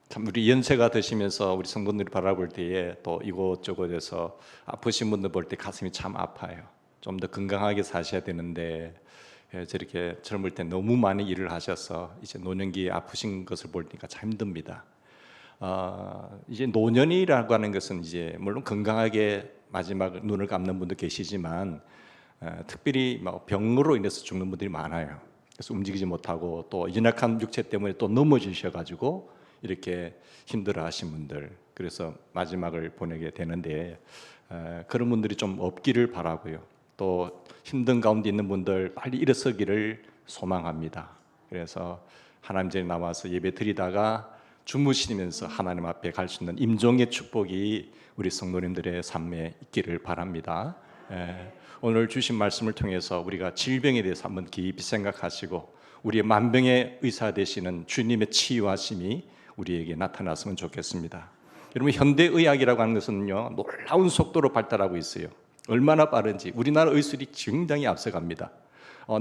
참 우리 연세가 드시면서 우리 성도들이 바라볼 때에 또 이곳저곳에서 아프신 분들 볼 때 가슴이 참 아파요. 좀 더 건강하게 사셔야 되는데 저렇게 젊을 때 너무 많이 일을 하셔서 이제 노년기에 아프신 것을 보니까 참 힘듭니다. 이제 노년이라고 하는 것은 이제 물론 건강하게 마지막 눈을 감는 분도 계시지만 특별히 병으로 인해서 죽는 분들이 많아요. 그래서 움직이지 못하고 또 연약한 육체 때문에 또 넘어지셔가지고 이렇게 힘들어하신 분들, 그래서 마지막을 보내게 되는데 그런 분들이 좀 없기를 바라고요. 또 힘든 가운데 있는 분들 빨리 일어서기를 소망합니다. 그래서 하나님 전에 나와서 예배 드리다가 주무시면서 하나님 앞에 갈 수 있는 임종의 축복이 우리 성도님들의 삶에 있기를 바랍니다. 오늘 주신 말씀을 통해서 우리가 질병에 대해서 한번 깊이 생각하시고 우리의 만병의 의사 되시는 주님의 치유하심이 우리에게 나타났으면 좋겠습니다. 여러분, 현대의학이라고 하는 것은요, 놀라운 속도로 발달하고 있어요. 얼마나 빠른지 우리나라 의술이 굉장히 앞서갑니다.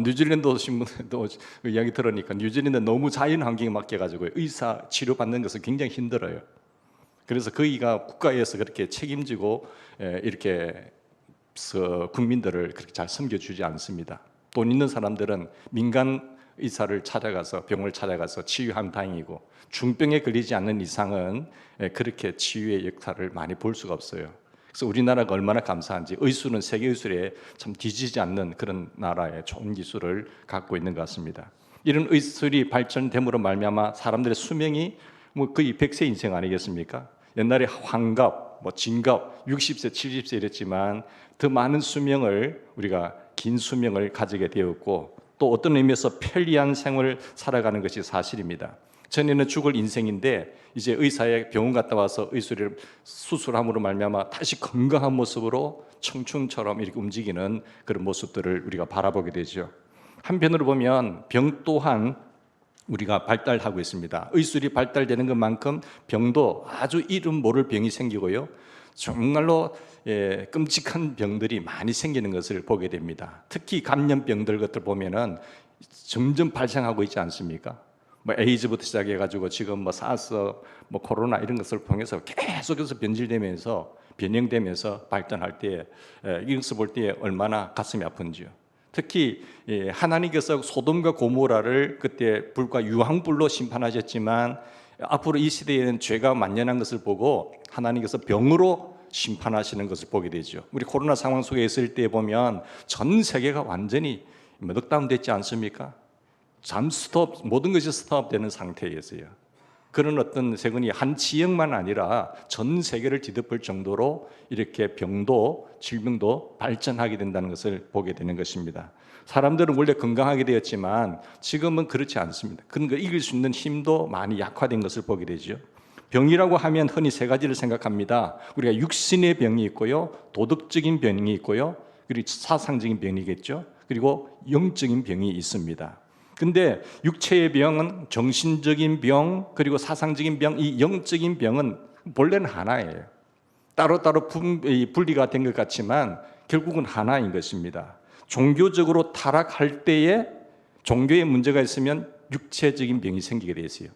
뉴질랜드 오신 분도 이야기 들으니까 뉴질랜드 너무 자연 환경에 맡겨가지고 의사 치료 받는 것은 굉장히 힘들어요. 그래서 거기가 국가에서 그렇게 책임지고 이렇게 국민들을 그렇게 잘 섬겨주지 않습니다. 돈 있는 사람들은 민간 의사를 찾아가서 병을 찾아가서 치유하면 다행이고 중병에 걸리지 않는 이상은 그렇게 치유의 역사를 많이 볼 수가 없어요. 그래서 우리나라가 얼마나 감사한지 의술은 세계 의술에 참 뒤지지 않는 그런 나라의 좋은 기술을 갖고 있는 것 같습니다. 이런 의술이 발전됨으로 말미암아 사람들의 수명이 거의 100세 인생 아니겠습니까? 옛날에 환갑, 진갑, 60세, 70세 이랬지만 더 많은 수명을 우리가 긴 수명을 가지게 되었고 또 어떤 의미에서 편리한 생활을 살아가는 것이 사실입니다. 전에는 죽을 인생인데 이제 의사에 병원 갔다 와서 의술을 수술함으로 말미암아 다시 건강한 모습으로 청춘처럼 이렇게 움직이는 그런 모습들을 우리가 바라보게 되죠. 한편으로 보면 병 또한 우리가 발달하고 있습니다. 의술이 발달되는 것만큼 병도 아주 이름 모를 병이 생기고요, 정말로 끔찍한 병들이 많이 생기는 것을 보게 됩니다. 특히 감염병들 것들 보면은 점점 발생하고 있지 않습니까? 에이즈부터 시작해가지고 지금 사스, 코로나 이런 것을 통해서 계속해서 변형되면서 발전할 때 이것을 볼 때 얼마나 가슴이 아픈지요. 특히 하나님께서 소돔과 고모라를 그때 불과 유황불로 심판하셨지만 앞으로 이 시대에는 죄가 만연한 것을 보고 하나님께서 병으로 심판하시는 것을 보게 되죠. 우리 코로나 상황 속에 있을 때 보면 전 세계가 완전히 넉다운 됐지 않습니까? 모든 것이 스톱되는 상태였어요. 그런 어떤 세균이 한 지역만 아니라 전 세계를 뒤덮을 정도로 이렇게 질병도 발전하게 된다는 것을 보게 되는 것입니다. 사람들은 원래 건강하게 되었지만 지금은 그렇지 않습니다. 그런 걸 이길 수 있는 힘도 많이 약화된 것을 보게 되죠. 병이라고 하면 흔히 세 가지를 생각합니다. 우리가 육신의 병이 있고요, 도덕적인 병이 있고요, 그리고 사상적인 병이겠죠. 그리고 영적인 병이 있습니다. 근데 육체의 병은 정신적인 병, 그리고 사상적인 병, 이 영적인 병은 본래는 하나예요. 따로따로 분리가 된 것 같지만 결국은 하나인 것입니다. 종교적으로 타락할 때에 종교에 문제가 있으면 육체적인 병이 생기게 돼 있어요.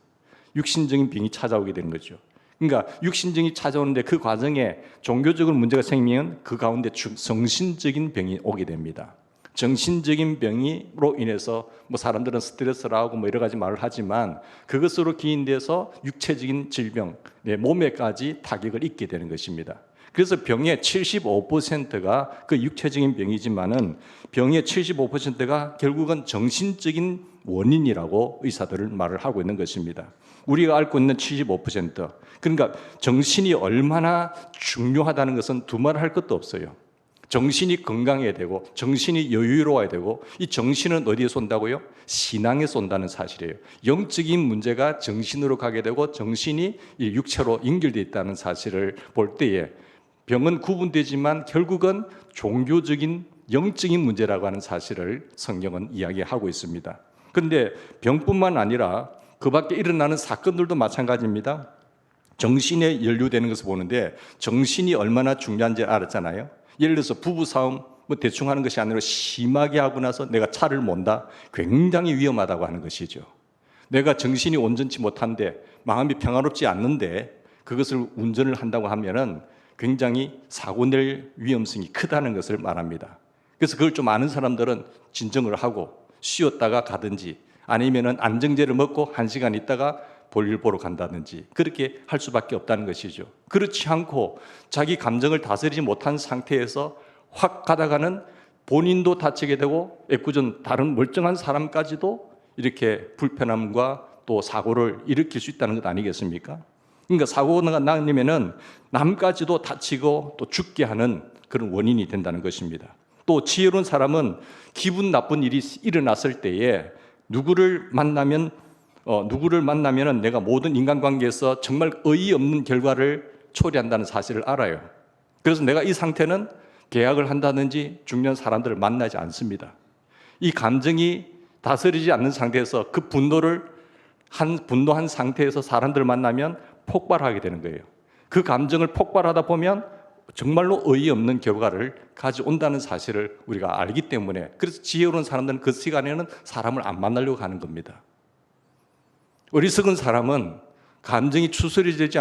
육신적인 병이 찾아오게 되는 거죠. 그러니까 육신적인 찾아오는데 그 과정에 종교적으로 문제가 생기면 그 가운데 정신적인 병이 오게 됩니다. 정신적인 병으로 인해서 사람들은 스트레스를 하고 여러 가지 말을 하지만 그것으로 기인돼서 육체적인 질병, 몸에까지 타격을 입게 되는 것입니다. 그래서 병의 75%가 그 육체적인 병이지만은 병의 75%가 결국은 정신적인 원인이라고 의사들은 말을 하고 있는 것입니다. 우리가 앓고 있는 75%, 그러니까 정신이 얼마나 중요하다는 것은 두말할 것도 없어요. 정신이 건강해야 되고 정신이 여유로워야 되고 이 정신은 어디에 쏜다고요? 신앙에 쏜다는 사실이에요. 영적인 문제가 정신으로 가게 되고 정신이 육체로 연결되어 있다는 사실을 볼 때에 병은 구분되지만 결국은 종교적인 영적인 문제라고 하는 사실을 성경은 이야기하고 있습니다. 그런데 병뿐만 아니라 그 밖에 일어나는 사건들도 마찬가지입니다. 정신에 연루되는 것을 보는데 정신이 얼마나 중요한지 알았잖아요. 예를 들어서 부부싸움 대충 하는 것이 아니라 심하게 하고 나서 내가 차를 몬다, 굉장히 위험하다고 하는 것이죠. 내가 정신이 온전치 못한데 마음이 평화롭지 않는데 그것을 운전을 한다고 하면은 굉장히 사고 낼 위험성이 크다는 것을 말합니다. 그래서 그걸 좀 아는 사람들은 진정을 하고 쉬었다가 가든지 아니면은 안정제를 먹고 1시간 있다가 볼일 보러 간다든지 그렇게 할 수밖에 없다는 것이죠. 그렇지 않고 자기 감정을 다스리지 못한 상태에서 확 가다가는 본인도 다치게 되고 애꿎은 다른 멀쩡한 사람까지도 이렇게 불편함과 또 사고를 일으킬 수 있다는 것 아니겠습니까? 그러니까 사고가 나면은 남까지도 다치고 또 죽게 하는 그런 원인이 된다는 것입니다. 또 지혜로운 사람은 기분 나쁜 일이 일어났을 때에 누구를 만나면은 내가 모든 인간관계에서 정말 어이없는 결과를 초래한다는 사실을 알아요. 그래서 내가 이 상태는 계약을 한다든지 중요한 사람들을 만나지 않습니다. 이 감정이 다스리지 않는 상태에서 그 분노한 상태에서 사람들을 만나면 폭발하게 되는 거예요. 그 감정을 폭발하다 보면 정말로 어이없는 결과를 가져온다는 사실을 우리가 알기 때문에 그래서 지혜로운 사람들은 그 시간에는 사람을 안 만나려고 하는 겁니다. 어리석은 사람은 감정이 추스리지도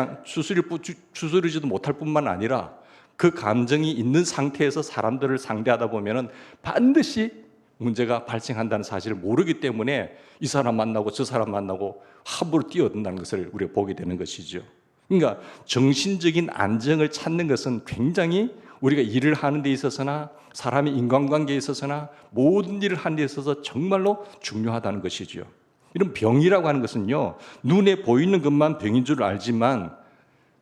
못할 뿐만 아니라 그 감정이 있는 상태에서 사람들을 상대하다 보면 반드시 문제가 발생한다는 사실을 모르기 때문에 이 사람 만나고 저 사람 만나고 함부로 뛰어든다는 것을 우리가 보게 되는 것이죠. 그러니까 정신적인 안정을 찾는 것은 굉장히 우리가 일을 하는 데 있어서나 사람의 인간관계에 있어서나 모든 일을 하는 데 있어서 정말로 중요하다는 것이죠. 이런 병이라고 하는 것은요, 눈에 보이는 것만 병인 줄 알지만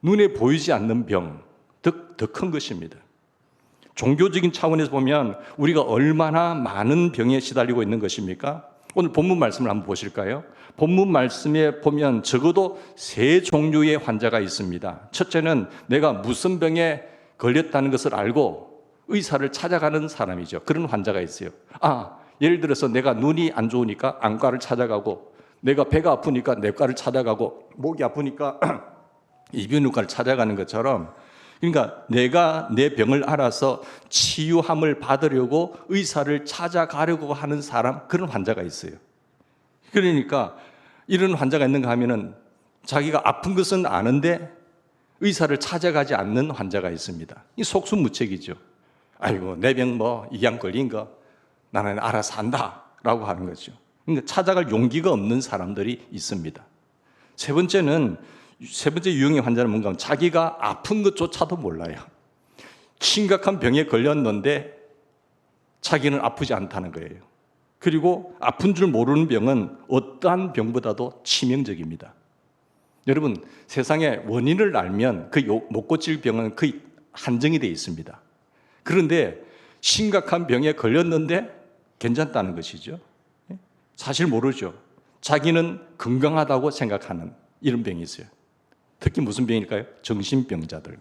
눈에 보이지 않는 병, 더 큰 것입니다. 종교적인 차원에서 보면 우리가 얼마나 많은 병에 시달리고 있는 것입니까? 오늘 본문 말씀을 한번 보실까요? 본문 말씀에 보면 적어도 3종류의 환자가 있습니다. 첫째는 내가 무슨 병에 걸렸다는 것을 알고 의사를 찾아가는 사람이죠. 그런 환자가 있어요. 예를 들어서 내가 눈이 안 좋으니까 안과를 찾아가고, 내가 배가 아프니까 내과를 찾아가고, 목이 아프니까 이비인후과를 찾아가는 것처럼, 그러니까 내가 내 병을 알아서 치유함을 받으려고 의사를 찾아가려고 하는 사람, 그런 환자가 있어요. 그러니까 이런 환자가 있는가 하면은 자기가 아픈 것은 아는데 의사를 찾아가지 않는 환자가 있습니다. 이 속수무책이죠. 아이고 내 병 이양 걸린 거 나는 알아서 한다라고 하는 거죠. 그러니까 찾아갈 용기가 없는 사람들이 있습니다. 세 번째 유형의 환자는 뭔가 하면 자기가 아픈 것조차도 몰라요. 심각한 병에 걸렸는데 자기는 아프지 않다는 거예요. 그리고 아픈 줄 모르는 병은 어떠한 병보다도 치명적입니다. 여러분, 세상에 원인을 알면 못 고칠 병은 거의 한정이 되어 있습니다. 그런데 심각한 병에 걸렸는데 괜찮다는 것이죠. 사실 모르죠. 자기는 건강하다고 생각하는 이런 병이 있어요. 특히 무슨 병일까요? 정신병자들.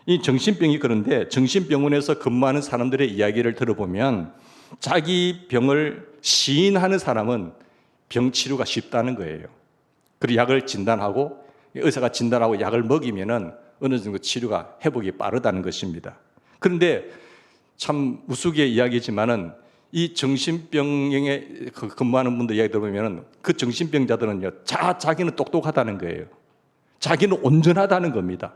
이 정신병이 그런데 정신병원에서 근무하는 사람들의 이야기를 들어보면 자기 병을 시인하는 사람은 병 치료가 쉽다는 거예요. 그리고 약을 진단하고 의사가 진단하고 약을 먹이면은 어느 정도 치료가 회복이 빠르다는 것입니다. 그런데 참 우스개 이야기지만은 이 정신병에 근무하는 분들 이야기 들어보면 그 정신병자들은요, 자기는 똑똑하다는 거예요. 자기는 온전하다는 겁니다.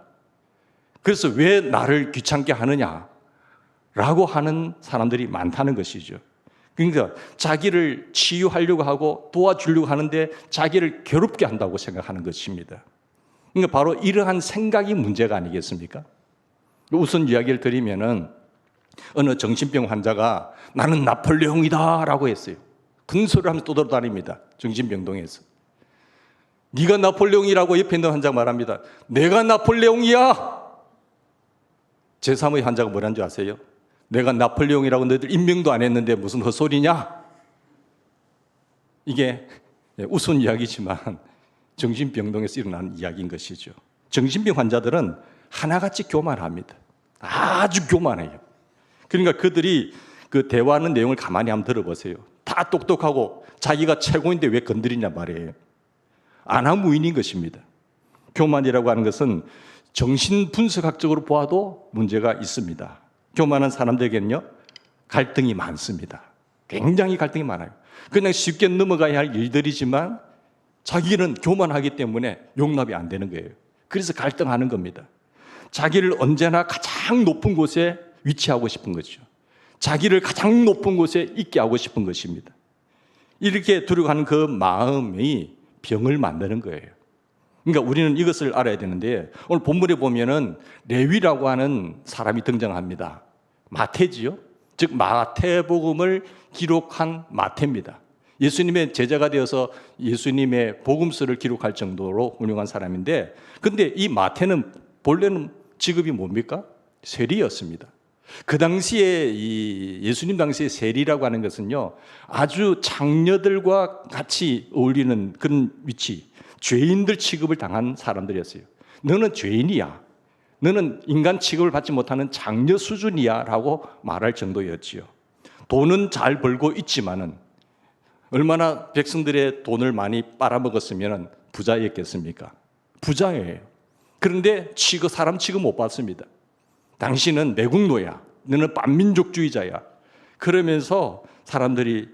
그래서 왜 나를 귀찮게 하느냐라고 하는 사람들이 많다는 것이죠. 그러니까 자기를 치유하려고 하고 도와주려고 하는데 자기를 괴롭게 한다고 생각하는 것입니다. 그러니까 바로 이러한 생각이 문제가 아니겠습니까? 우선 이야기를 드리면은 어느 정신병 환자가 나는 나폴레옹이다 라고 했어요. 큰 소리를 하면서 떠돌아다닙니다. 정신병동에서. 네가 나폴레옹이라고 옆에 있는 환자가 말합니다. 내가 나폴레옹이야. 제3의 환자가 뭐라는 줄 아세요? 내가 나폴레옹이라고 너희들 임명도 안 했는데 무슨 헛소리냐? 이게 우스운 이야기지만 정신병동에서 일어나는 이야기인 것이죠. 정신병 환자들은 하나같이 교만합니다. 아주 교만해요. 그러니까 그들이 그 대화하는 내용을 가만히 한번 들어보세요. 다 똑똑하고 자기가 최고인데 왜 건드리냐 말이에요. 안하무인인 것입니다. 교만이라고 하는 것은 정신분석학적으로 보아도 문제가 있습니다. 교만한 사람들에게는요, 갈등이 많습니다. 굉장히 갈등이 많아요. 그냥 쉽게 넘어가야 할 일들이지만 자기는 교만하기 때문에 용납이 안 되는 거예요. 그래서 갈등하는 겁니다. 자기를 언제나 가장 높은 곳에 위치하고 싶은 거죠. 자기를 가장 높은 곳에 있게 하고 싶은 것입니다. 이렇게 들어가는 그 마음이 병을 만드는 거예요. 그러니까 우리는 이것을 알아야 되는데, 오늘 본문에 보면은 레위라고 하는 사람이 등장합니다. 마태지요. 즉 마태복음을 기록한 마태입니다. 예수님의 제자가 되어서 예수님의 복음서를 기록할 정도로 훌륭한 사람인데, 근데 이 마태는 본래는 직업이 뭡니까? 세리였습니다. 그 당시에 이 예수님 당시에 세리라고 하는 것은요, 아주 장녀들과 같이 어울리는 그런 위치, 죄인들 취급을 당한 사람들이었어요. 너는 죄인이야, 너는 인간 취급을 받지 못하는 장녀 수준이야 라고 말할 정도였지요. 돈은 잘 벌고 있지만은 얼마나 백성들의 돈을 많이 빨아먹었으면 부자였겠습니까? 부자예요. 그런데 사람 취급 못 받습니다. 당신은 매국노야, 너는 반민족주의자야, 그러면서 사람들이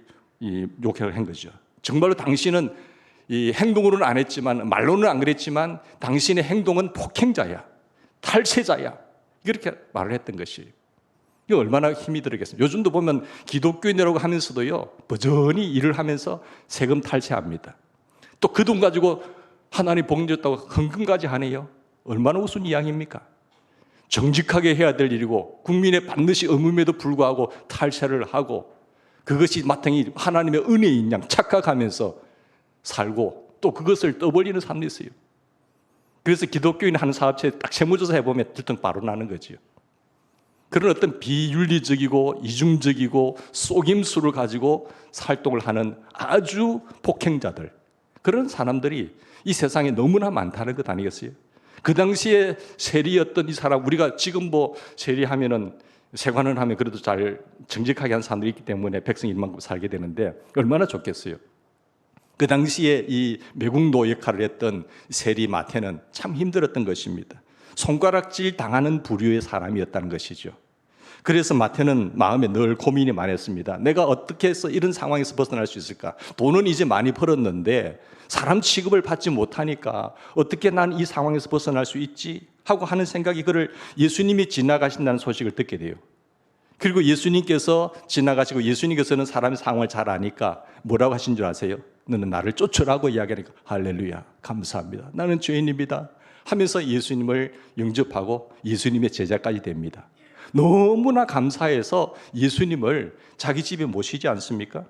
욕을 한 거죠. 정말로 당신은 이 행동으로는 안 했지만, 말로는 안 그랬지만 당신의 행동은 폭행자야, 탈세자야, 이렇게 말을 했던 것이 이게 얼마나 힘이 들겠습니까? 요즘도 보면 기독교인이라고 하면서도요, 버전히 일을 하면서 세금 탈세합니다. 또 그 돈 가지고 하나님 복 줬다고 헌금까지 하네요. 얼마나 우스운 이야기입니까? 정직하게 해야 될 일이고 국민의 반드시 의무임에도 불구하고 탈세를 하고, 그것이 마땅히 하나님의 은혜인 양 착각하면서 살고, 또 그것을 떠벌리는 사람도 있어요. 그래서 기독교인 하는 사업체에 딱 세무조사 해보면 들통 바로 나는 거죠. 그런 어떤 비윤리적이고 이중적이고 속임수를 가지고 활동을 하는 아주 폭행자들, 그런 사람들이 이 세상에 너무나 많다는 것 아니겠어요? 그 당시에 세리였던 이 사람, 우리가 지금 뭐 세리하면은 세관을 하면 그래도 잘 정직하게 한 사람들이 있기 때문에 백성이 이만큼 살게 되는데 얼마나 좋겠어요. 그 당시에 이 매국노 역할을 했던 세리 마태는 참 힘들었던 것입니다. 손가락질 당하는 부류의 사람이었다는 것이죠. 그래서 마태는 마음에 늘 고민이 많았습니다. 내가 어떻게 해서 이런 상황에서 벗어날 수 있을까? 돈은 이제 많이 벌었는데 사람 취급을 받지 못하니까 어떻게 난 이 상황에서 벗어날 수 있지? 하고 하는 생각이, 그를 예수님이 지나가신다는 소식을 듣게 돼요. 그리고 예수님께서 지나가시고, 예수님께서는 사람의 상황을 잘 아니까 뭐라고 하신 줄 아세요? 너는 나를 쫓으라고 이야기하니까 할렐루야, 감사합니다, 나는 죄인입니다 하면서 예수님을 영접하고 예수님의 제자까지 됩니다. 너무나 감사해서 예수님을 자기 집에 모시지 않습니까?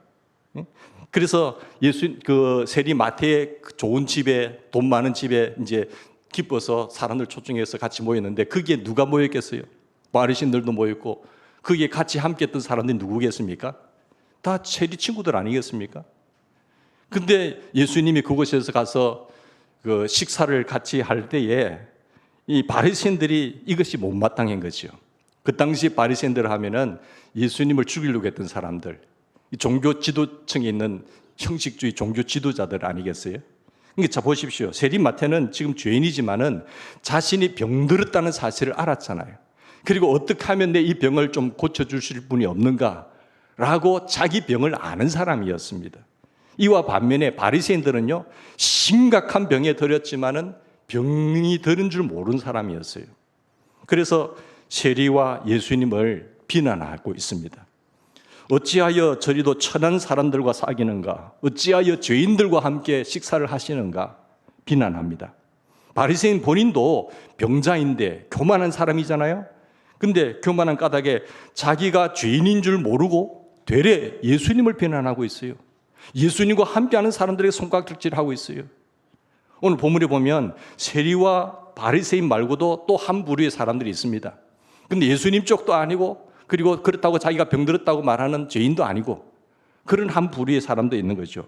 그래서 그 세리 마태의 좋은 집에, 돈 많은 집에 이제 기뻐서 사람들 초청해서 같이 모였는데, 거기에 누가 모였겠어요? 바리새인들도 모였고, 거기에 같이 함께 했던 사람들이 누구겠습니까? 다 세리 친구들 아니겠습니까? 근데 예수님이 그곳에서 가서 그 식사를 같이 할 때에 이 바리새인들이 이것이 못마땅한 거죠. 그 당시 바리새인들 하면은 예수님을 죽이려고 했던 사람들, 종교 지도층에 있는 형식주의 종교 지도자들 아니겠어요? 그러니까 자 보십시오. 세리 마태는 지금 죄인이지만은 자신이 병들었다는 사실을 알았잖아요. 그리고 어떻게 하면 내 이 병을 좀 고쳐주실 분이 없는가라고 자기 병을 아는 사람이었습니다. 이와 반면에 바리새인들은요, 심각한 병에 들었지만은 병이 들은 줄 모르는 사람이었어요. 그래서 세리와 예수님을 비난하고 있습니다. 어찌하여 저리도 천한 사람들과 사귀는가? 어찌하여 죄인들과 함께 식사를 하시는가? 비난합니다. 바리새인 본인도 병자인데 교만한 사람이잖아요. 근데 교만한 까닭에 자기가 죄인인 줄 모르고 되레 예수님을 비난하고 있어요. 예수님과 함께하는 사람들에게 손가락질하고 있어요. 오늘 본문에 보면 세리와 바리새인 말고도 또 한 부류의 사람들이 있습니다. 근데 예수님 쪽도 아니고, 그리고 그렇다고 자기가 병들었다고 말하는 죄인도 아니고, 그런 한 부류의 사람도 있는 거죠.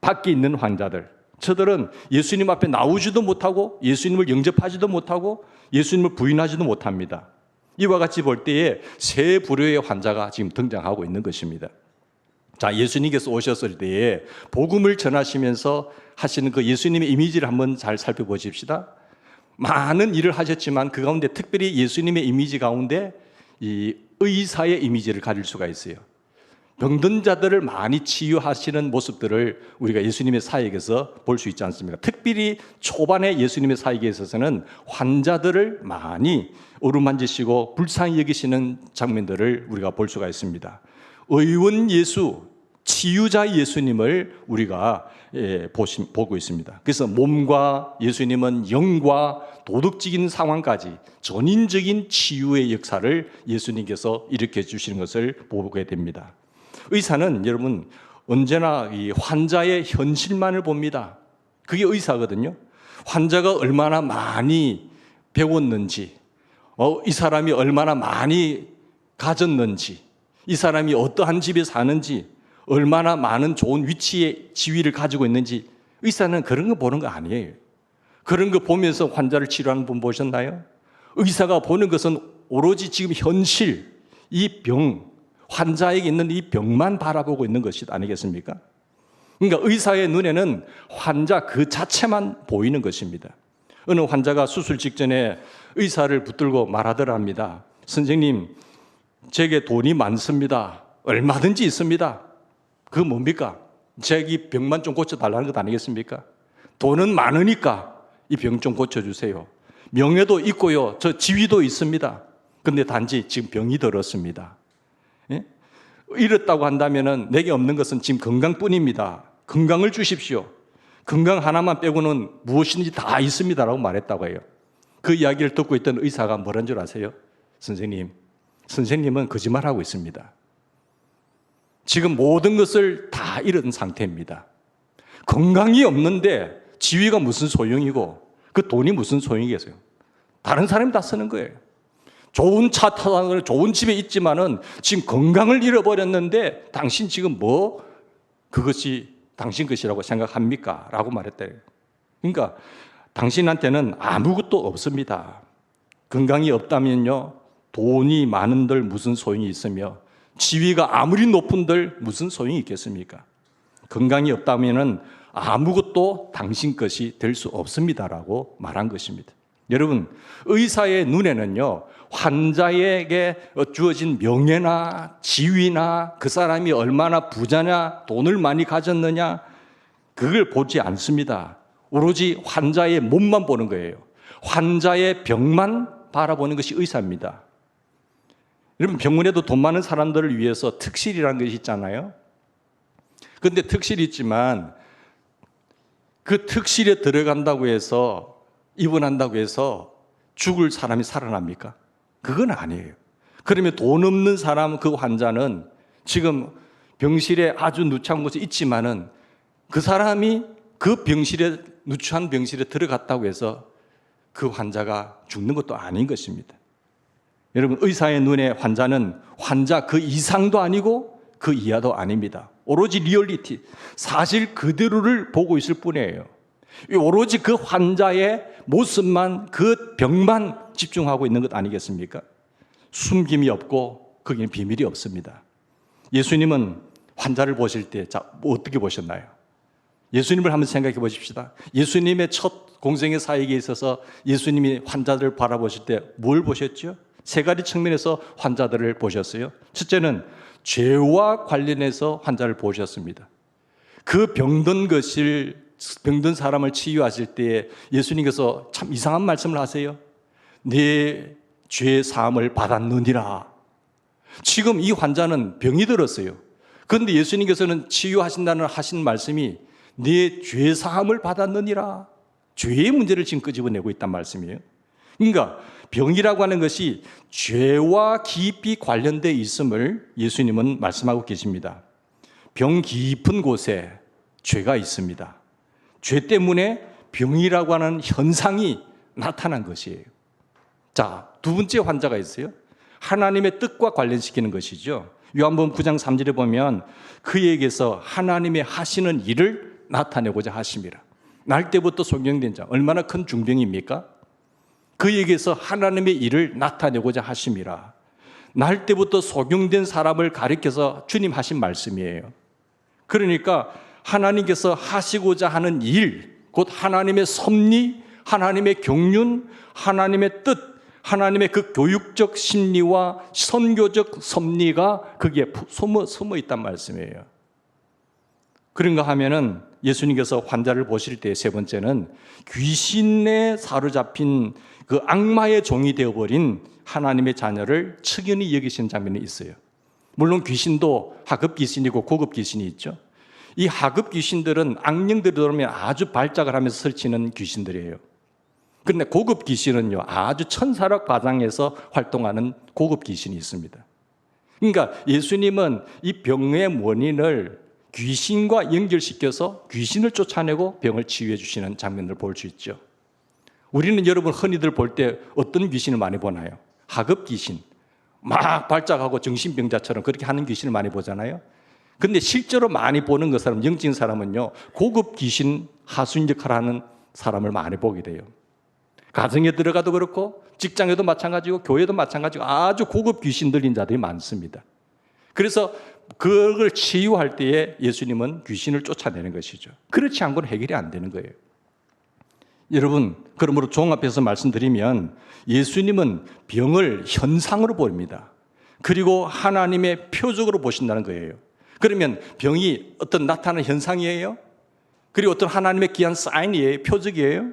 밖에 있는 환자들, 저들은 예수님 앞에 나오지도 못하고 예수님을 영접하지도 못하고 예수님을 부인하지도 못합니다. 이와 같이 볼 때에 세 부류의 환자가 지금 등장하고 있는 것입니다. 자, 예수님께서 오셨을 때에 복음을 전하시면서 하시는 그 예수님의 이미지를 한번 잘 살펴보십시다. 많은 일을 하셨지만 그 가운데 특별히 예수님의 이미지 가운데 이 의사의 이미지를 가질 수가 있어요. 병든 자들을 많이 치유하시는 모습들을 우리가 예수님의 사역에서 볼 수 있지 않습니까? 특별히 초반에 예수님의 사역에 있어서는 환자들을 많이 어루만지시고 불쌍히 여기시는 장면들을 우리가 볼 수가 있습니다. 의원 예수, 치유자 예수님을 우리가 보고 있습니다. 그래서 몸과 예수님은 영과 도덕적인 상황까지 전인적인 치유의 역사를 예수님께서 일으켜 주시는 것을 보게 됩니다. 의사는 여러분 언제나 이 환자의 현실만을 봅니다. 그게 의사거든요. 환자가 얼마나 많이 배웠는지, 이 사람이 얼마나 많이 가졌는지, 이 사람이 어떠한 집에 사는지, 얼마나 많은 좋은 위치에 지위를 가지고 있는지, 의사는 그런 거 보는 거 아니에요. 그런 거 보면서 환자를 치료하는 분 보셨나요? 의사가 보는 것은 오로지 지금 현실, 이 병, 환자에게 있는 이 병만 바라보고 있는 것이 아니겠습니까? 그러니까 의사의 눈에는 환자 그 자체만 보이는 것입니다. 어느 환자가 수술 직전에 의사를 붙들고 말하더랍니다. 선생님, 제게 돈이 많습니다. 얼마든지 있습니다. 그거 뭡니까? 제 병만 좀 고쳐달라는 것 아니겠습니까? 돈은 많으니까 이 병 좀 고쳐주세요. 명예도 있고요. 저 지위도 있습니다. 그런데 단지 지금 병이 들었습니다. 예? 이렇다고 한다면 내게 없는 것은 지금 건강뿐입니다. 건강을 주십시오. 건강 하나만 빼고는 무엇인지 다 있습니다라고 말했다고 해요. 그 이야기를 듣고 있던 의사가 뭐란 줄 아세요? 선생님은 거짓말하고 있습니다. 지금 모든 것을 다 잃은 상태입니다. 건강이 없는데 지위가 무슨 소용이고 그 돈이 무슨 소용이겠어요? 다른 사람이 다 쓰는 거예요. 좋은 차 타고 좋은 집에 있지만은 지금 건강을 잃어버렸는데 당신 지금 그것이 당신 것이라고 생각합니까? 라고 말했대요. 그러니까 당신한테는 아무것도 없습니다. 건강이 없다면요, 돈이 많은들 무슨 소용이 있으며 지위가 아무리 높은들 무슨 소용이 있겠습니까? 건강이 없다면은 아무것도 당신 것이 될 수 없습니다라고 말한 것입니다. 여러분, 의사의 눈에는요, 환자에게 주어진 명예나 지위나 그 사람이 얼마나 부자냐, 돈을 많이 가졌느냐, 그걸 보지 않습니다. 오로지 환자의 몸만 보는 거예요. 환자의 병만 바라보는 것이 의사입니다. 여러분, 병원에도 돈 많은 사람들을 위해서 특실이라는 것이 있잖아요. 그런데 특실이 있지만 그 특실에 들어간다고 해서, 입원한다고 해서 죽을 사람이 살아납니까? 그건 아니에요. 그러면 돈 없는 사람, 그 환자는 지금 병실에 아주 누추한 곳에 있지만은 그 사람이 그 병실에, 누추한 병실에 들어갔다고 해서 그 환자가 죽는 것도 아닌 것입니다. 여러분, 의사의 눈에 환자는 환자 그 이상도 아니고 그 이하도 아닙니다. 오로지 리얼리티, 사실 그대로를 보고 있을 뿐이에요. 오로지 그 환자의 모습만, 그 병만 집중하고 있는 것 아니겠습니까? 숨김이 없고 거기는 비밀이 없습니다. 예수님은 환자를 보실 때 어떻게 보셨나요? 예수님을 한번 생각해 보십시다. 예수님의 첫 공생의 사역에 있어서 예수님이 환자들을 바라보실 때 뭘 보셨죠? 세 가지 측면에서 환자들을 보셨어요. 첫째는 죄와 관련해서 환자를 보셨습니다. 그 병든 사람을 치유하실 때 예수님께서 참 이상한 말씀을 하세요. 네 죄 사함을 받았느니라. 지금 이 환자는 병이 들었어요. 그런데 예수님께서는 치유하신다는 하신 말씀이 네 죄 사함을 받았느니라. 죄의 문제를 지금 끄집어내고 있단 말씀이에요. 그러니까 병이라고 하는 것이 죄와 깊이 관련되어 있음을 예수님은 말씀하고 계십니다. 병 깊은 곳에 죄가 있습니다. 죄 때문에 병이라고 하는 현상이 나타난 것이에요. 자, 두 번째 환자가 있어요. 하나님의 뜻과 관련시키는 것이죠. 요한복음 9장 3절에 보면 그에게서 하나님의 하시는 일을 나타내고자 하심이라. 날 때부터 소경된 자, 얼마나 큰 중병입니까? 그에게서 하나님의 일을 나타내고자 하심이라. 날 때부터 소경된 사람을 가리켜서 주님 하신 말씀이에요. 그러니까 하나님께서 하시고자 하는 일, 곧 하나님의 섭리, 하나님의 경륜, 하나님의 뜻, 하나님의 그 교육적 심리와 선교적 섭리가 거기에 숨어 있단 말씀이에요. 그런가 하면은 예수님께서 환자를 보실 때 세 번째는 귀신에 사로잡힌 그 악마의 종이 되어버린 하나님의 자녀를 측연히 여기시는 장면이 있어요. 물론 귀신도 하급 귀신이고 고급 귀신이 있죠. 이 하급 귀신들은 악령들이 들어오면 아주 발작을 하면서 설치는 귀신들이에요. 그런데 고급 귀신은요, 아주 천사력 과장에서 활동하는 고급 귀신이 있습니다. 그러니까 예수님은 이 병의 원인을 귀신과 연결시켜서 귀신을 쫓아내고 병을 치유해 주시는 장면을 볼 수 있죠. 우리는 여러분 흔히들 볼 때 어떤 귀신을 많이 보나요? 하급 귀신, 막 발작하고 정신병자처럼 그렇게 하는 귀신을 많이 보잖아요. 근데 실제로 많이 보는 그 사람, 영적인 사람은요, 고급 귀신 하수인 역할을 하는 사람을 많이 보게 돼요. 가정에 들어가도 그렇고 직장에도 마찬가지고 교회도 마찬가지고 아주 고급 귀신 들린 자들이 많습니다. 그래서 그걸 치유할 때에 예수님은 귀신을 쫓아내는 것이죠. 그렇지 않고는 해결이 안 되는 거예요. 여러분, 그러므로 종합해서 말씀드리면 예수님은 병을 현상으로 보입니다. 그리고 하나님의 표적으로 보신다는 거예요. 그러면 병이 어떤 나타나는 현상이에요? 그리고 어떤 하나님의 귀한 사인이에요? 표적이에요?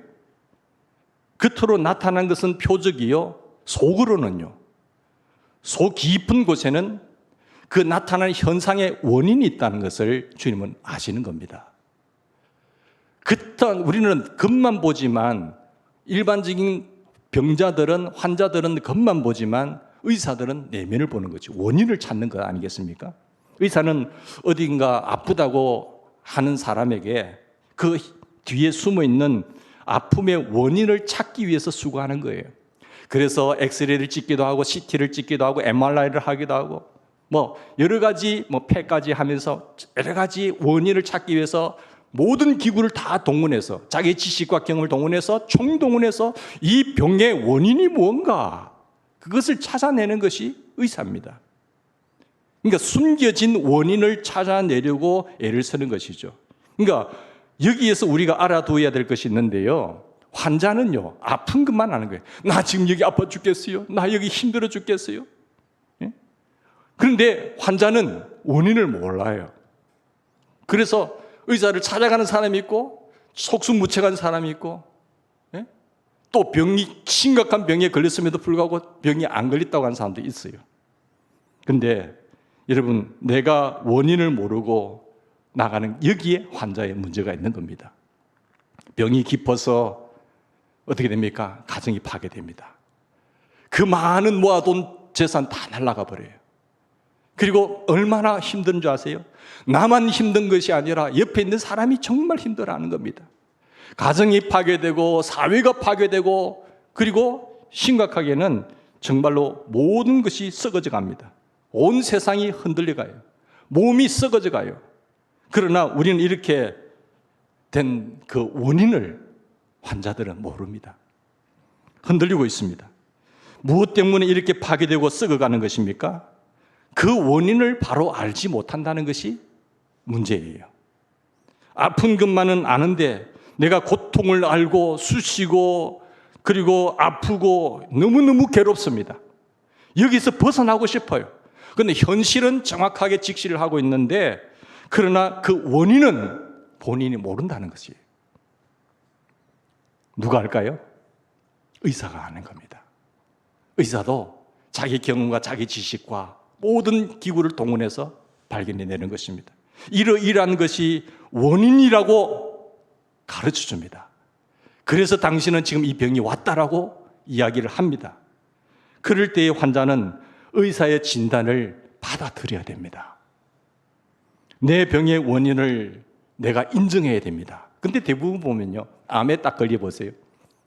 겉으로 나타난 것은 표적이요, 속으로는요, 속 깊은 곳에는 그 나타나는 현상의 원인이 있다는 것을 주님은 아시는 겁니다. 우리는 겉만 보지만, 일반적인 병자들은, 환자들은 겉만 보지만 의사들은 내면을 보는 거죠. 원인을 찾는 거 아니겠습니까? 의사는 어딘가 아프다고 하는 사람에게 그 뒤에 숨어 있는 아픔의 원인을 찾기 위해서 수고하는 거예요. 그래서 엑스레이를 찍기도 하고 CT를 찍기도 하고 MRI를 하기도 하고 여러 가지 폐까지 하면서 여러 가지 원인을 찾기 위해서 모든 기구를 다 동원해서 자기의 지식과 경험을 동원해서 총동원해서 이 병의 원인이 뭔가 그것을 찾아내는 것이 의사입니다. 그러니까 숨겨진 원인을 찾아내려고 애를 쓰는 것이죠. 그러니까 여기에서 우리가 알아두어야 될 것이 있는데요, 환자는요 아픈 것만 아는 거예요. 나 지금 여기 아파 죽겠어요. 나 여기 힘들어 죽겠어요. 예? 그런데 환자는 원인을 몰라요. 그래서 의사를 찾아가는 사람이 있고 속수무책한 사람이 있고, 예? 또 심각한 병에 걸렸음에도 불구하고 병이 안 걸렸다고 하는 사람도 있어요. 그런데 여러분, 내가 원인을 모르고 나가는 여기에 환자의 문제가 있는 겁니다. 병이 깊어서 어떻게 됩니까? 가정이 파괴됩니다. 그 많은 모아둔 재산 다 날아가 버려요. 그리고 얼마나 힘든 줄 아세요? 나만 힘든 것이 아니라 옆에 있는 사람이 정말 힘들어하는 겁니다. 가정이 파괴되고 사회가 파괴되고, 그리고 심각하게는 정말로 모든 것이 썩어져 갑니다. 온 세상이 흔들려 가요. 몸이 썩어져 가요. 그러나 우리는 이렇게 된 그 원인을 환자들은 모릅니다. 흔들리고 있습니다. 무엇 때문에 이렇게 파괴되고 썩어가는 것입니까? 그 원인을 바로 알지 못한다는 것이 문제예요. 아픈 것만은 아는데 내가 고통을 알고 쑤시고 그리고 아프고 너무너무 괴롭습니다. 여기서 벗어나고 싶어요. 그런데 현실은 정확하게 직시를 하고 있는데, 그러나 그 원인은 본인이 모른다는 것이에요. 누가 알까요? 의사가 아는 겁니다. 의사도 자기 경험과 자기 지식과 모든 기구를 동원해서 발견해내는 것입니다. 이러이러한 것이 원인이라고 가르쳐줍니다. 그래서 당신은 지금 이 병이 왔다라고 이야기를 합니다. 그럴 때의 환자는 의사의 진단을 받아들여야 됩니다. 내 병의 원인을 내가 인정해야 됩니다. 근데 대부분 보면요, 암에 딱 걸려보세요.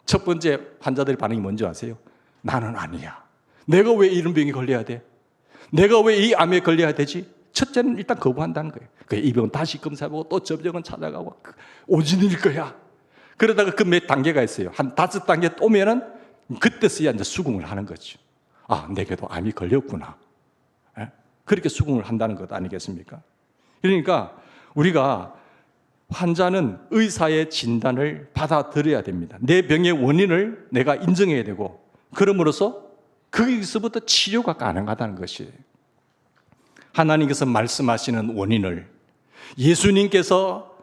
첫 번째 환자들의 반응이 뭔지 아세요? 나는 아니야. 내가 왜 이런 병에 걸려야 돼? 내가 왜 이 암에 걸려야 되지? 첫째는 일단 거부한다는 거예요. 이 병은 다시 검사해보고 또 저 병은 찾아가고 오진일 거야. 그러다가 그 몇 단계가 있어요. 한 5단계 오면은 그때서야 이제 수긍을 하는 거죠. 아, 내게도 암이 걸렸구나. 그렇게 수긍을 한다는 것 아니겠습니까? 그러니까 우리가 환자는 의사의 진단을 받아들여야 됩니다. 내 병의 원인을 내가 인정해야 되고, 그러므로서 거기서부터 치료가 가능하다는 것이에요. 하나님께서 말씀하시는 원인을 예수님께서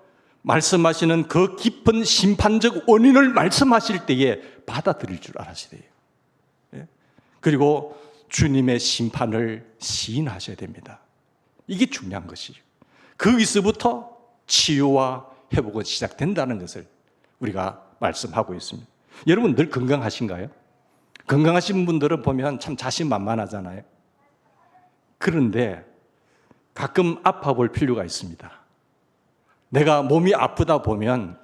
말씀하시는 그 깊은 심판적 원인을 말씀하실 때에 받아들일 줄 알아야 돼요. 그리고 주님의 심판을 시인하셔야 됩니다. 이게 중요한 것이죠. 거기서부터 치유와 회복은 시작된다는 것을 우리가 말씀하고 있습니다. 여러분 늘 건강하신가요? 건강하신 분들은 보면 참 자신만만하잖아요. 그런데 가끔 아파 볼 필요가 있습니다. 내가 몸이 아프다 보면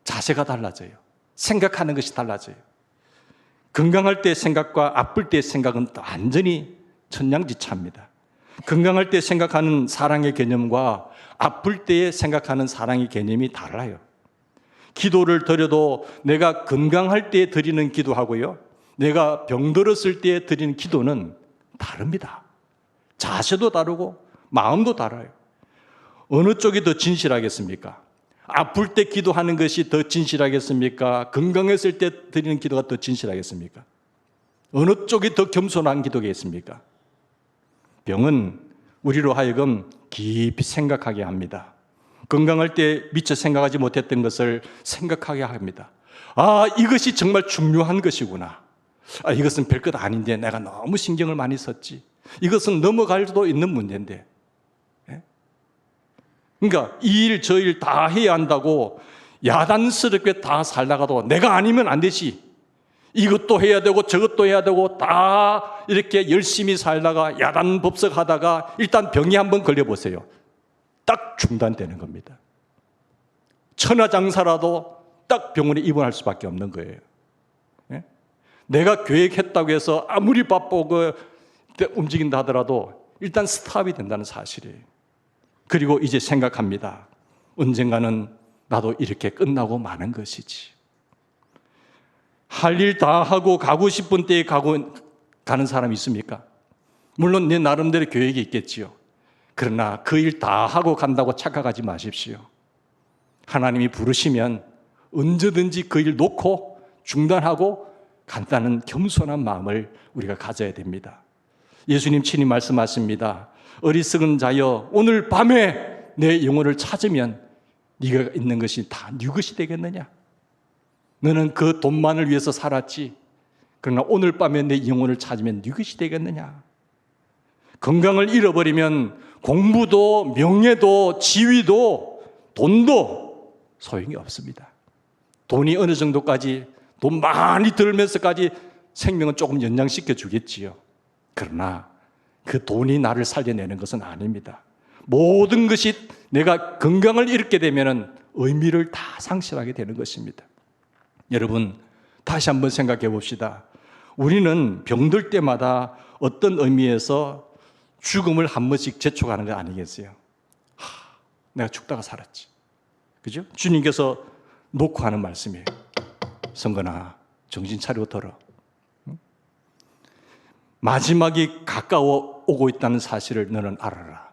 자세가 달라져요. 생각하는 것이 달라져요. 건강할 때 생각과 아플 때 생각은 완전히 천냥지차입니다. 건강할 때 생각하는 사랑의 개념과 아플 때 생각하는 사랑의 개념이 달라요. 기도를 드려도 내가 건강할 때 드리는 기도하고요, 내가 병들었을 때 드리는 기도는 다릅니다. 자세도 다르고 마음도 달라요. 어느 쪽이 더 진실하겠습니까? 아플 때 기도하는 것이 더 진실하겠습니까? 건강했을 때 드리는 기도가 더 진실하겠습니까? 어느 쪽이 더 겸손한 기도겠습니까? 병은 우리로 하여금 깊이 생각하게 합니다. 건강할 때 미처 생각하지 못했던 것을 생각하게 합니다. 아, 이것이 정말 중요한 것이구나. 아, 이것은 별것 아닌데 내가 너무 신경을 많이 썼지. 이것은 넘어갈 수도 있는 문제인데. 그러니까 이 일 저 일 다 해야 한다고 야단스럽게 다 살다가도 내가 아니면 안 되지. 이것도 해야 되고 저것도 해야 되고 다 이렇게 열심히 살다가 야단법석하다가 일단 병이 한번 걸려보세요. 딱 중단되는 겁니다. 천하장사라도 딱 병원에 입원할 수밖에 없는 거예요. 내가 계획했다고 해서 아무리 바쁘고 움직인다 하더라도 일단 스탑이 된다는 사실이에요. 그리고 이제 생각합니다. 언젠가는 나도 이렇게 끝나고 마는 것이지. 할 일 다 하고 가고 싶은 때에 가는 사람이 있습니까? 물론 내 나름대로 계획이 있겠지요. 그러나 그 일 다 하고 간다고 착각하지 마십시오. 하나님이 부르시면 언제든지 그 일 놓고 중단하고 간다는 겸손한 마음을 우리가 가져야 됩니다. 예수님 친히 말씀하십니다. 어리석은 자여, 오늘 밤에 내 영혼을 찾으면 네가 있는 것이 다 네 것이 되겠느냐? 너는 그 돈만을 위해서 살았지. 그러나 오늘 밤에 내 영혼을 찾으면 네 것이 되겠느냐? 건강을 잃어버리면 공부도 명예도 지위도 돈도 소용이 없습니다. 돈이 어느 정도까지, 돈 많이 들면서까지 생명은 조금 연장시켜 주겠지요. 그러나 그 돈이 나를 살려내는 것은 아닙니다. 모든 것이 내가 건강을 잃게 되면 의미를 다 상실하게 되는 것입니다. 여러분, 다시 한번 생각해 봅시다. 우리는 병들 때마다 어떤 의미에서 죽음을 한 번씩 재촉하는 거 아니겠어요? 내가 죽다가 살았지. 그죠? 주님께서 놓고 하는 말씀이에요. 성건아, 정신 차리고 들어. 마지막이 가까워 오고 있다는 사실을 너는 알아라.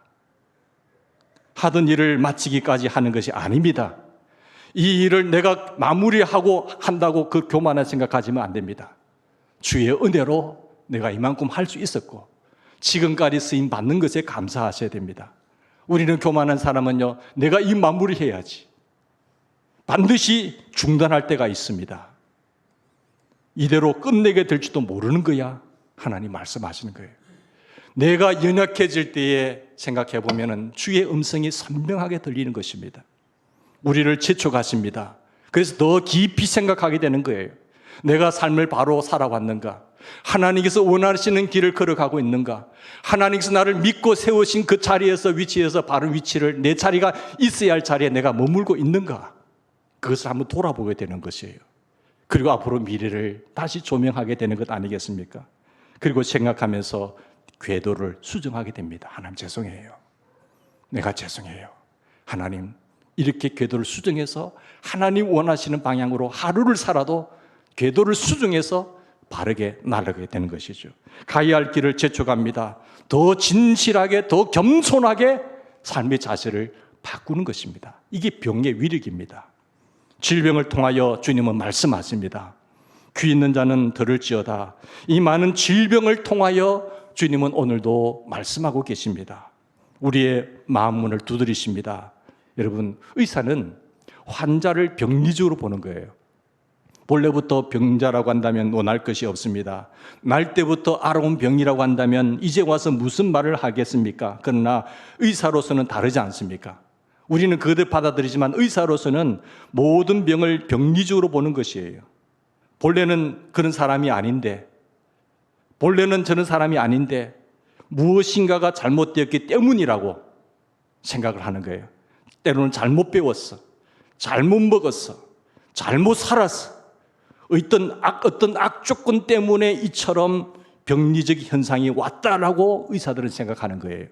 하던 일을 마치기까지 하는 것이 아닙니다. 이 일을 내가 마무리하고 한다고 그 교만한 생각하지면 안 됩니다. 주의 은혜로 내가 이만큼 할 수 있었고 지금까지 쓰임 받는 것에 감사하셔야 됩니다. 우리는 교만한 사람은요, 내가 이 마무리해야지. 반드시 중단할 때가 있습니다. 이대로 끝내게 될지도 모르는 거야. 하나님 말씀하시는 거예요. 내가 연약해질 때에 생각해 보면 주의 음성이 선명하게 들리는 것입니다. 우리를 재촉하십니다. 그래서 더 깊이 생각하게 되는 거예요. 내가 삶을 바로 살아왔는가? 하나님께서 원하시는 길을 걸어가고 있는가? 하나님께서 나를 믿고 세우신 그 자리에서 위치에서 바른 위치를, 내 자리가 있어야 할 자리에 내가 머물고 있는가? 그것을 한번 돌아보게 되는 것이에요. 그리고 앞으로 미래를 다시 조명하게 되는 것 아니겠습니까? 그리고 생각하면서 궤도를 수정하게 됩니다. 하나님 죄송해요. 내가 죄송해요. 하나님, 이렇게 궤도를 수정해서 하나님 원하시는 방향으로 하루를 살아도 궤도를 수정해서 바르게 나아가게 되는 것이죠. 가야 할 길을 재촉합니다. 더 진실하게, 더 겸손하게 삶의 자세를 바꾸는 것입니다. 이게 병의 위력입니다. 질병을 통하여 주님은 말씀하십니다. 귀 있는 자는 들을지어다. 이 많은 질병을 통하여 주님은 오늘도 말씀하고 계십니다. 우리의 마음 문을 두드리십니다. 여러분, 의사는 환자를 병리적으로 보는 거예요. 본래부터 병자라고 한다면 논할 것이 없습니다. 날 때부터 알아온 병이라고 한다면 이제 와서 무슨 말을 하겠습니까? 그러나 의사로서는 다르지 않습니까? 우리는 그것을 받아들이지만 의사로서는 모든 병을 병리적으로 보는 것이에요. 본래는 그런 사람이 아닌데, 본래는 저런 사람이 아닌데 무엇인가가 잘못되었기 때문이라고 생각을 하는 거예요. 때로는 잘못 배웠어, 잘못 먹었어, 잘못 살았어, 어떤 악조건 때문에 이처럼 병리적 현상이 왔다라고 의사들은 생각하는 거예요.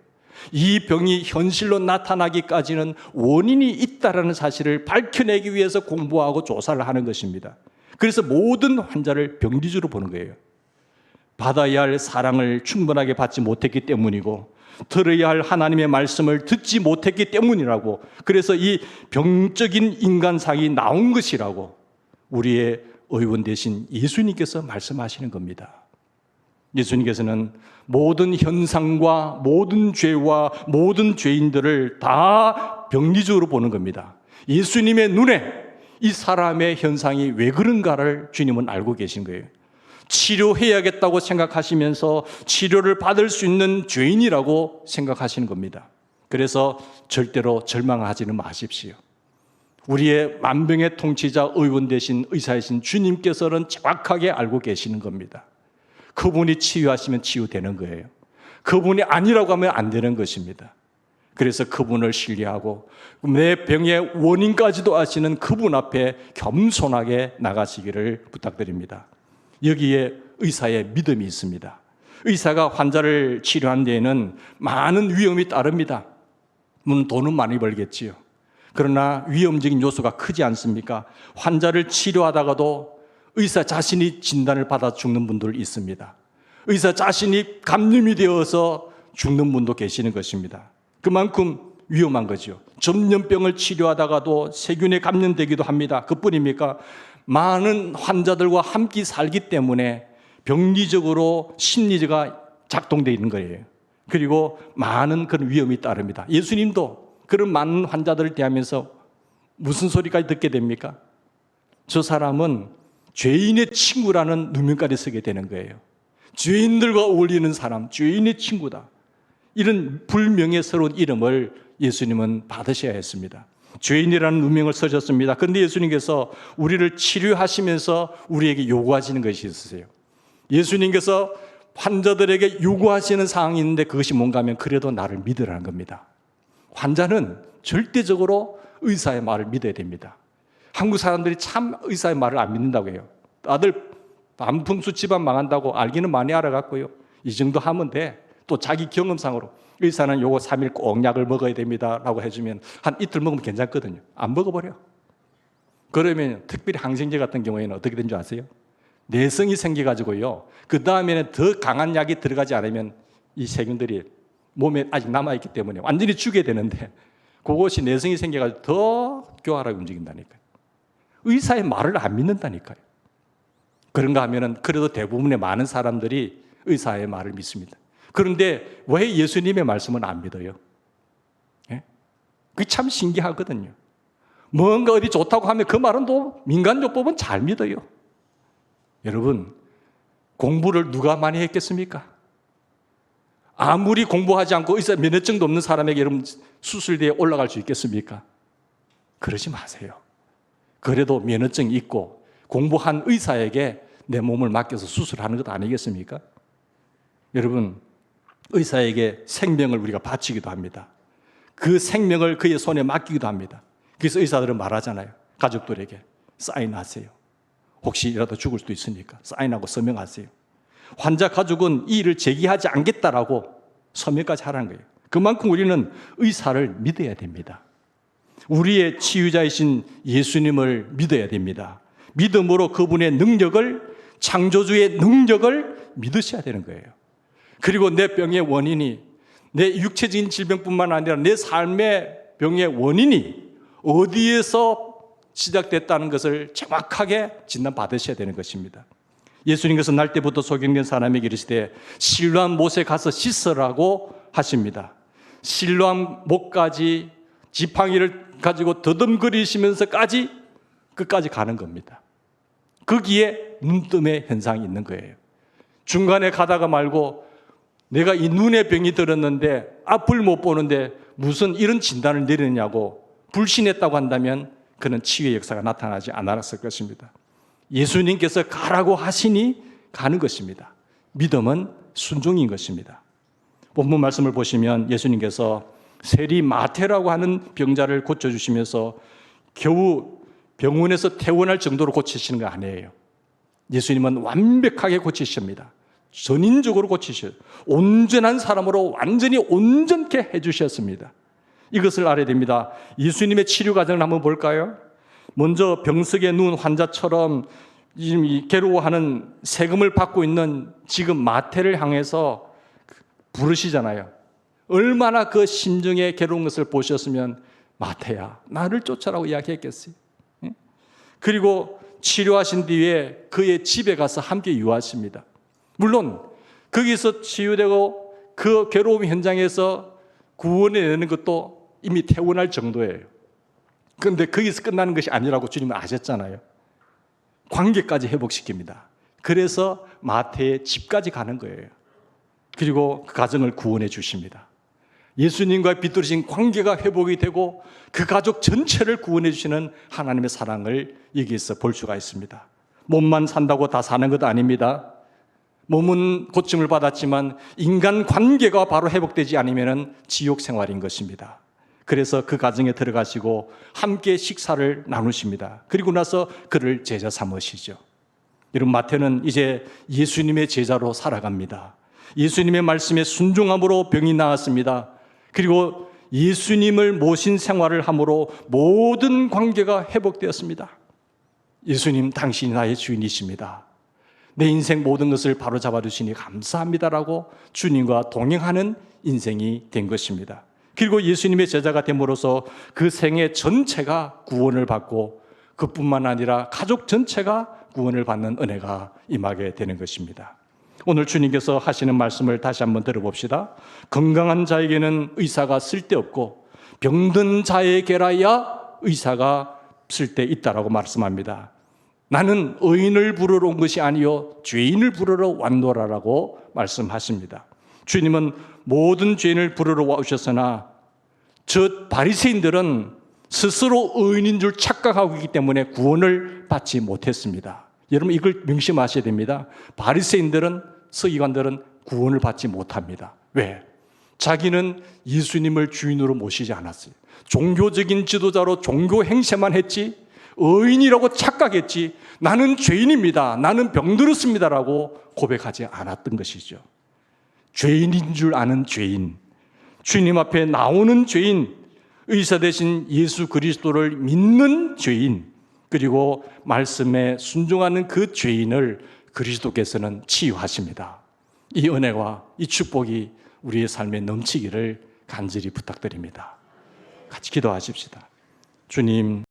이 병이 현실로 나타나기까지는 원인이 있다라는 사실을 밝혀내기 위해서 공부하고 조사를 하는 것입니다. 그래서 모든 환자를 병리적으로 보는 거예요. 받아야 할 사랑을 충분하게 받지 못했기 때문이고, 들어야 할 하나님의 말씀을 듣지 못했기 때문이라고, 그래서 이 병적인 인간상이 나온 것이라고 우리의 의원 되신 예수님께서 말씀하시는 겁니다. 예수님께서는 모든 현상과 모든 죄와 모든 죄인들을 다 병리적으로 보는 겁니다. 예수님의 눈에 이 사람의 현상이 왜 그런가를 주님은 알고 계신 거예요. 치료해야겠다고 생각하시면서 치료를 받을 수 있는 죄인이라고 생각하시는 겁니다. 그래서 절대로 절망하지는 마십시오. 우리의 만병의 통치자 의원 되신 의사이신 주님께서는 정확하게 알고 계시는 겁니다. 그분이 치유하시면 치유되는 거예요. 그분이 아니라고 하면 안 되는 것입니다. 그래서 그분을 신뢰하고 내 병의 원인까지도 아시는 그분 앞에 겸손하게 나가시기를 부탁드립니다. 여기에 의사의 믿음이 있습니다. 의사가 환자를 치료하는 데에는 많은 위험이 따릅니다. 물론 돈은 많이 벌겠지요. 그러나 위험적인 요소가 크지 않습니까? 환자를 치료하다가도 의사 자신이 진단을 받아 죽는 분들 있습니다. 의사 자신이 감염이 되어서 죽는 분도 계시는 것입니다. 그만큼 위험한 거죠. 전염병을 치료하다가도 세균에 감염되기도 합니다. 그뿐입니까? 많은 환자들과 함께 살기 때문에 병리적으로 심리가 작동되어 있는 거예요. 그리고 많은 그런 위험이 따릅니다. 예수님도 그런 많은 환자들을 대하면서 무슨 소리까지 듣게 됩니까? 저 사람은 죄인의 친구라는 누명까지 쓰게 되는 거예요. 죄인들과 어울리는 사람, 죄인의 친구다. 이런 불명예스러운 이름을 예수님은 받으셔야 했습니다. 죄인이라는 누명을 쓰셨습니다. 그런데 예수님께서 우리를 치료하시면서 우리에게 요구하시는 것이 있으세요. 예수님께서 환자들에게 요구하시는 사항이 있는데 그것이 뭔가 하면 그래도 나를 믿으라는 겁니다. 환자는 절대적으로 의사의 말을 믿어야 됩니다. 한국 사람들이 참 의사의 말을 안 믿는다고 해요. 아들 반풍수 집안 망한다고 알기는 많이 알아갔고요. 이 정도 하면 돼. 또 자기 경험상으로 의사는 요거 3일 꼭 약을 먹어야 됩니다 라고 해주면 한 이틀 먹으면 괜찮거든요. 안 먹어버려. 그러면 특별히 항생제 같은 경우에는 어떻게 된 줄 아세요? 내성이 생겨가지고요, 그 다음에는 더 강한 약이 들어가지 않으면 이 세균들이 몸에 아직 남아있기 때문에 완전히 죽게 되는데, 그것이 내성이 생겨가지고 더 교활하게 움직인다니까요. 의사의 말을 안 믿는다니까요. 그런가 하면은 그래도 대부분의 많은 사람들이 의사의 말을 믿습니다. 그런데 왜 예수님의 말씀은 안 믿어요? 예? 그게 참 신기하거든요. 뭔가 어디 좋다고 하면 그 말은 또 민간요법은 잘 믿어요. 여러분, 공부를 누가 많이 했겠습니까? 아무리 공부하지 않고 의사 면허증도 없는 사람에게 여러분 수술대에 올라갈 수 있겠습니까? 그러지 마세요. 그래도 면허증이 있고 공부한 의사에게 내 몸을 맡겨서 수술하는 것 아니겠습니까? 여러분, 의사에게 생명을 우리가 바치기도 합니다. 그 생명을 그의 손에 맡기기도 합니다. 그래서 의사들은 말하잖아요. 가족들에게 사인하세요. 혹시라도 죽을 수도 있으니까 사인하고 서명하세요. 환자 가족은 이 일을 제기하지 않겠다라고 서명까지 하라는 거예요. 그만큼 우리는 의사를 믿어야 됩니다. 우리의 치유자이신 예수님을 믿어야 됩니다. 믿음으로 그분의 능력을, 창조주의 능력을 믿으셔야 되는 거예요. 그리고 내 병의 원인이, 내 육체적인 질병뿐만 아니라 내 삶의 병의 원인이 어디에서 시작됐다는 것을 정확하게 진단받으셔야 되는 것입니다. 예수님께서 날 때부터 소경된 사람에게 이르시되 실로암 못에 가서 씻으라고 하십니다. 실로암 못까지 지팡이를 가지고 더듬거리시면서까지 끝까지 가는 겁니다. 거기에 눈뜸의 현상이 있는 거예요. 중간에 가다가 말고 내가 이 눈의 병이 들었는데 앞을 못 보는데 무슨 이런 진단을 내리느냐고 불신했다고 한다면 그는 치유의 역사가 나타나지 않았을 것입니다. 예수님께서 가라고 하시니 가는 것입니다. 믿음은 순종인 것입니다. 본문 말씀을 보시면 예수님께서 세리 마태라고 하는 병자를 고쳐주시면서 겨우 병원에서 퇴원할 정도로 고치시는 거 아니에요. 예수님은 완벽하게 고치십니다. 전인적으로 고치셔요. 온전한 사람으로 완전히 온전케 해주셨습니다. 이것을 알아야 됩니다. 예수님의 치료 과정을 한번 볼까요? 먼저 병석에 누운 환자처럼 괴로워하는 세금을 받고 있는 지금 마태를 향해서 부르시잖아요. 얼마나 그 심정에 괴로운 것을 보셨으면 마태야 나를 쫓아라고 이야기했겠어요. 그리고 치료하신 뒤에 그의 집에 가서 함께 유하십니다. 물론 거기서 치유되고 그 괴로움 현장에서 구원해내는 것도 이미 퇴원할 정도예요. 그런데 거기서 끝나는 것이 아니라고 주님은 아셨잖아요. 관계까지 회복시킵니다. 그래서 마태의 집까지 가는 거예요. 그리고 그 가정을 구원해 주십니다. 예수님과 비뚤어진 관계가 회복이 되고 그 가족 전체를 구원해 주시는 하나님의 사랑을 여기에서 볼 수가 있습니다. 몸만 산다고 다 사는 것 아닙니다. 몸은 고침을 받았지만 인간 관계가 바로 회복되지 않으면 지옥 생활인 것입니다. 그래서 그 가정에 들어가시고 함께 식사를 나누십니다. 그리고 나서 그를 제자 삼으시죠. 여러분, 마태는 이제 예수님의 제자로 살아갑니다. 예수님의 말씀에 순종함으로 병이 나았습니다. 그리고 예수님을 모신 생활을 함으로 모든 관계가 회복되었습니다. 예수님, 당신이 나의 주인이십니다. 내 인생 모든 것을 바로잡아 주시니 감사합니다라고 주님과 동행하는 인생이 된 것입니다. 그리고 예수님의 제자가 됨으로써 그 생애 전체가 구원을 받고 그뿐만 아니라 가족 전체가 구원을 받는 은혜가 임하게 되는 것입니다. 오늘 주님께서 하시는 말씀을 다시 한번 들어봅시다. 건강한 자에게는 의사가 쓸데없고 병든 자에게라야 의사가 쓸데있다라고 말씀합니다. 나는 의인을 부르러 온 것이 아니요 죄인을 부르러 왔노라라고 말씀하십니다. 주님은 모든 죄인을 부르러 오셨으나 저 바리새인들은 스스로 의인인 줄 착각하고 있기 때문에 구원을 받지 못했습니다. 여러분, 이걸 명심하셔야 됩니다. 바리새인들은, 서기관들은 구원을 받지 못합니다. 왜? 자기는 예수님을 주인으로 모시지 않았어요. 종교적인 지도자로 종교 행세만 했지 의인이라고 착각했지 나는 죄인입니다, 나는 병들었습니다라고 고백하지 않았던 것이죠. 죄인인 줄 아는 죄인, 주님 앞에 나오는 죄인, 의사 되신 예수 그리스도를 믿는 죄인, 그리고 말씀에 순종하는 그 죄인을 그리스도께서는 치유하십니다. 이 은혜와 이 축복이 우리의 삶에 넘치기를 간절히 부탁드립니다. 같이 기도하십시다. 주님,